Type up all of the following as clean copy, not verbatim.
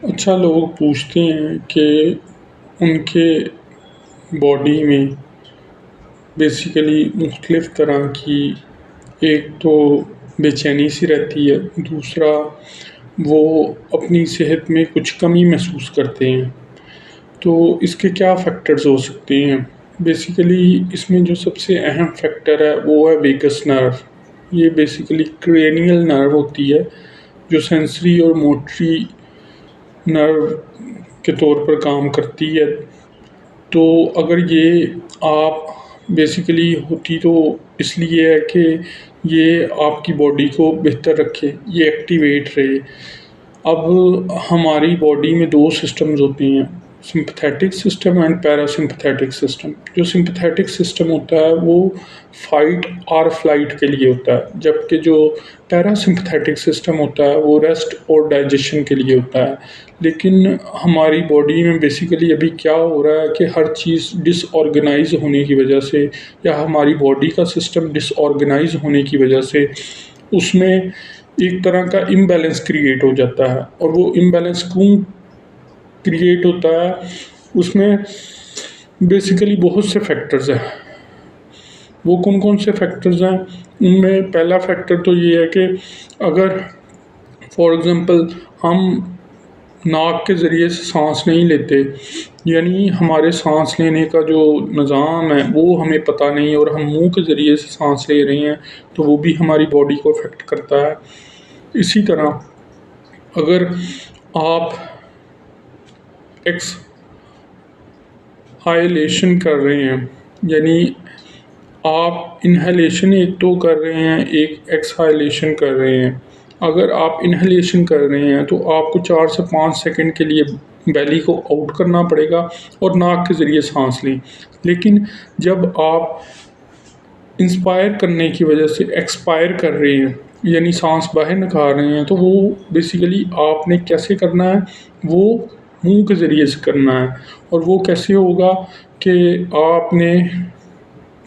अच्छा, लोग पूछते हैं कि उनके बॉडी में बेसिकली मुख्तलिफ़ तरह की, एक तो बेचैनी सी रहती है, दूसरा वो अपनी सेहत में कुछ कमी महसूस करते हैं। तो इसके क्या फैक्टर्स हो सकते हैं? बेसिकली इसमें जो सबसे अहम फैक्टर है वो है वेगस नर्व। ये बेसिकली क्रेनियल नर्व होती है जो सेंसरी और मोटरी नर्व के तौर पर काम करती है। तो अगर ये आप बेसिकली होती तो इसलिए है कि ये आपकी बॉडी को बेहतर रखे, ये एक्टिवेट रहे। अब हमारी बॉडी में 2 सिस्टम्स होती हैं, sympathetic system and parasympathetic system. जो सिम्पैथेटिक सिस्टम होता है वो फ़ाइट और फ्लाइट के लिए होता है, जबकि जो पैरासिम्पैथेटिक सिस्टम होता है वो रेस्ट और डाइजेशन के लिए होता है। लेकिन हमारी बॉडी में बेसिकली अभी क्या हो रहा है कि हर चीज़ डिसऑर्गेनाइज़ होने की वजह से या हमारी बॉडी का सिस्टम डिसऑर्गेनाइज़ होने की वजह से उसमें एक तरह का इम्बैलेंस क्रिएट हो जाता है। और वो इम्बैलेंस क्यों क्रिएट होता है, उसमें बेसिकली बहुत से फैक्टर्स हैं। वो कौन-कौन से फैक्टर्स हैं? उनमें पहला फैक्टर तो ये है कि अगर फॉर एग्ज़ाम्पल हम नाक के ज़रिए से साँस नहीं लेते, यानी हमारे साँस लेने का जो निज़ाम है वो हमें पता नहीं और हम मुँह के ज़रिए से साँस ले रहे हैं, तो वो भी हमारी बॉडी को अफ़ेक्ट करता है। इसी तरह अगर आप एक्सहालेशन कर रहे हैं, यानी आप इन्हेलेशन एक तो कर रहे हैं, एक एक्सहालेशन कर रहे हैं। अगर आप इन्हेलेशन कर रहे हैं तो आपको 4 से 5 सेकंड के लिए बेली को आउट करना पड़ेगा और नाक के ज़रिए साँस लें। लेकिन जब आप इंस्पायर करने की वजह से एक्सपायर कर रहे हैं, यानी साँस बाहर निकाल रहे हैं, तो वो बेसिकली आपने कैसे करना है, वो मुँह के ज़रिए से करना है। और वो कैसे होगा कि आपने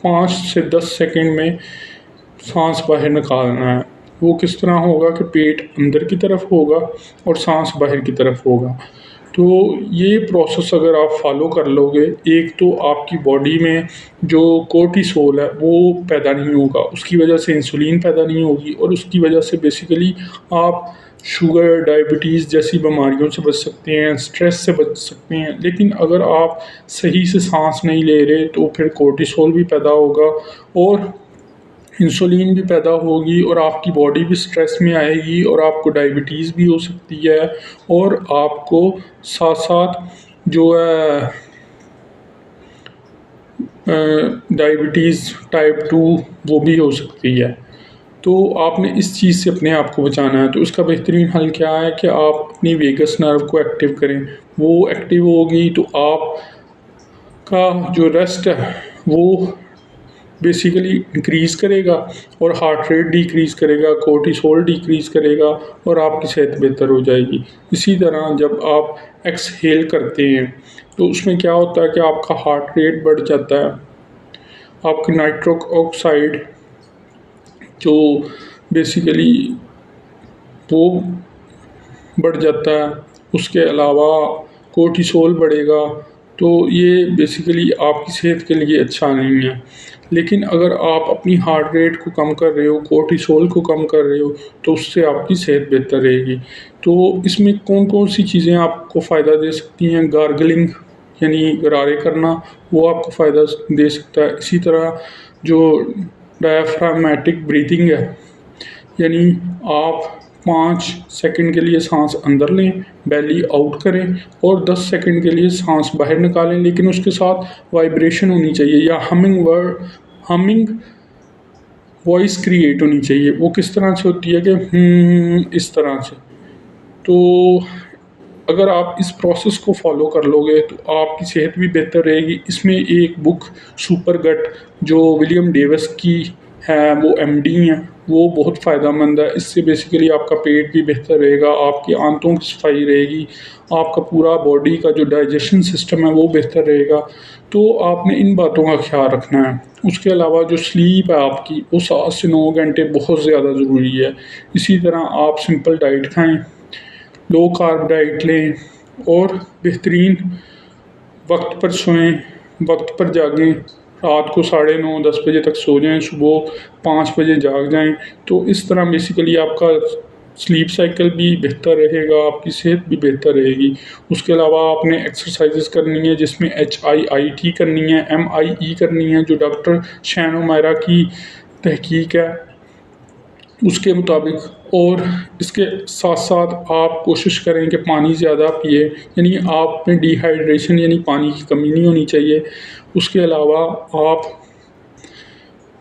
5 से 10 सेकंड में साँस बाहर निकालना है। वो किस तरह होगा कि पेट अंदर की तरफ होगा और साँस बाहर की तरफ होगा। तो ये प्रोसेस अगर आप फ़ॉलो कर लोगे, एक तो आपकी बॉडी में जो कोर्टिसोल है वो पैदा नहीं होगा, उसकी वजह से इंसुलिन पैदा नहीं होगी और उसकी वजह से बेसिकली आप शुगर, डायबिटीज़ जैसी बीमारियों से बच सकते हैं, स्ट्रेस से बच सकते हैं। लेकिन अगर आप सही से साँस नहीं ले रहे तो फिर कोर्टिसोल भी पैदा होगा और इंसुलिन भी पैदा होगी और आपकी बॉडी भी स्ट्रेस में आएगी और आपको डायबिटीज़ भी हो सकती है और आपको साथ-साथ जो है डायबिटीज़ टाइप 2 वो भी हो सकती है। तो आपने इस चीज़ से अपने आप को बचाना है। तो इसका बेहतरीन हल क्या है कि आप अपनी वेगस नर्व को एक्टिव करें। वो एक्टिव होगी तो आपका जो रेस्ट है वो बेसिकली इंक्रीज़ करेगा और हार्ट रेट डिक्रीज़ करेगा, कोर्टिसोल डिक्रीज़ करेगा और आपकी सेहत बेहतर हो जाएगी। इसी तरह जब आप एक्सहेल करते हैं तो उसमें क्या होता है कि आपका हार्ट रेट बढ़ जाता है, आपकी नाइट्रिक ऑक्साइड जो बेसिकली वो बढ़ जाता है, उसके अलावा कोर्टिसोल बढ़ेगा। तो ये बेसिकली आपकी सेहत के लिए अच्छा नहीं है। लेकिन अगर आप अपनी हार्ट रेट को कम कर रहे हो, कोर्टिसोल को कम कर रहे हो, तो उससे आपकी सेहत बेहतर रहेगी। तो इसमें कौन-कौन सी चीज़ें आपको फ़ायदा दे सकती हैं? गार्गलिंग यानी गरारे करना, वो आपको फ़ायदा दे सकता है। इसी तरह जो डायफ्रामेटिक ब्रीथिंग है, यानी आप 5 सेकंड के लिए साँस अंदर लें, बेली आउट करें और 10 सेकंड के लिए साँस बाहर निकालें, लेकिन उसके साथ वाइब्रेशन होनी चाहिए या हमिंग वॉइस क्रिएट होनी चाहिए। वो किस तरह से होती है कि इस तरह से। तो अगर आप इस प्रोसेस को फ़ॉलो कर लोगे तो आपकी सेहत भी बेहतर रहेगी। इसमें एक बुक सुपर गट जो विलियम डेविस की है, वो एमडी हैं, वो बहुत फ़ायदेमंद है। इससे बेसिकली आपका पेट भी बेहतर रहेगा, आपकी आंतों की सफाई रहेगी, आपका पूरा बॉडी का जो डाइजेशन सिस्टम है वो बेहतर रहेगा। तो आपने इन बातों का ख़्याल रखना है। उसके अलावा जो स्लीप है आपकी, वो 7 से 9 घंटे बहुत ज़्यादा ज़रूरी है। इसी तरह आप सिंपल डाइट खाएँ, लो कार्ब डाइट लें और बेहतरीन वक्त पर सोएं, वक्त पर जागें। रात को 9:30-10 बजे तक सो जाएं, सुबह 5 बजे जाग जाएं। तो इस तरह बेसिकली आपका स्लीप साइकिल भी बेहतर रहेगा, आपकी सेहत भी बेहतर रहेगी। उसके अलावा आपने एक्सरसाइजेस करनी है जिसमें HIIT करनी है, MIE करनी है, जो डॉक्टर शैन ओमायरा की तहकीक है उसके मुताबिक। और इसके साथ साथ आप कोशिश करें कि पानी ज़्यादा पिए, यानी आप में डिहाइड्रेशन यानी पानी की कमी नहीं होनी चाहिए। उसके अलावा आप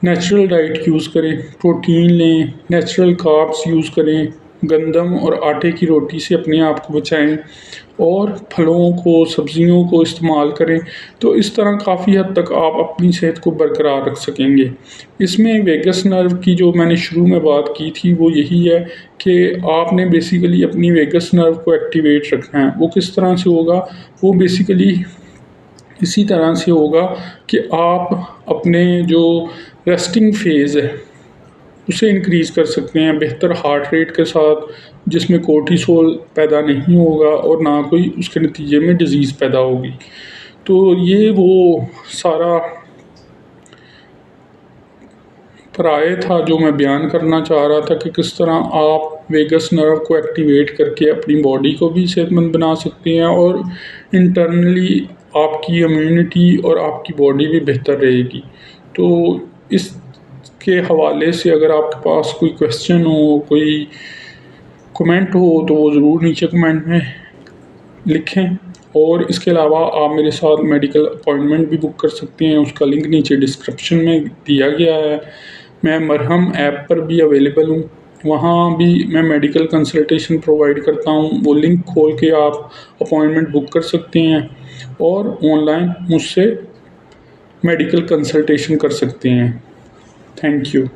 नेचुरल डाइट यूज़ करें, प्रोटीन लें, नेचुरल कार्ब्स यूज़ करें, गंदम और आटे की रोटी से अपने आप को बचाएं और फलों को, सब्जियों को इस्तेमाल करें। तो इस तरह काफ़ी हद तक आप अपनी सेहत को बरकरार रख सकेंगे। इसमें वेगस नर्व की जो मैंने शुरू में बात की थी वो यही है कि आपने बेसिकली अपनी वेगस नर्व को एक्टिवेट रखना है। वो किस तरह से होगा? वो बेसिकली इसी तरह से होगा कि आप अपने जो रेस्टिंग फ़ेज़ है उसे इंक्रीज़ कर सकते हैं बेहतर हार्ट रेट के साथ, जिसमें कोर्टिसोल पैदा नहीं होगा और ना कोई उसके नतीजे में डिज़ीज़ पैदा होगी। तो ये वो सारा पराये था जो मैं बयान करना चाह रहा था कि किस तरह आप वेगस नर्व को एक्टिवेट करके अपनी बॉडी को भी सेहतमंद बना सकते हैं और इंटरनली आपकी इम्यूनिटी और आपकी बॉडी भी बेहतर रहेगी। तो इसके हवाले से अगर आपके पास कोई क्वेश्चन हो, कोई कमेंट हो, तो वो ज़रूर नीचे कमेंट में लिखें। और इसके अलावा आप मेरे साथ मेडिकल अपॉइंटमेंट भी बुक कर सकते हैं, उसका लिंक नीचे डिस्क्रिप्शन में दिया गया है। मैं मरहम ऐप पर भी अवेलेबल हूँ, वहाँ भी मैं मेडिकल कंसल्टेशन प्रोवाइड करता हूँ। वो लिंक खोल के आप अपॉइंटमेंट बुक कर सकते हैं और ऑनलाइन मुझसे मेडिकल कंसल्टेशन कर सकते हैं। Thank you.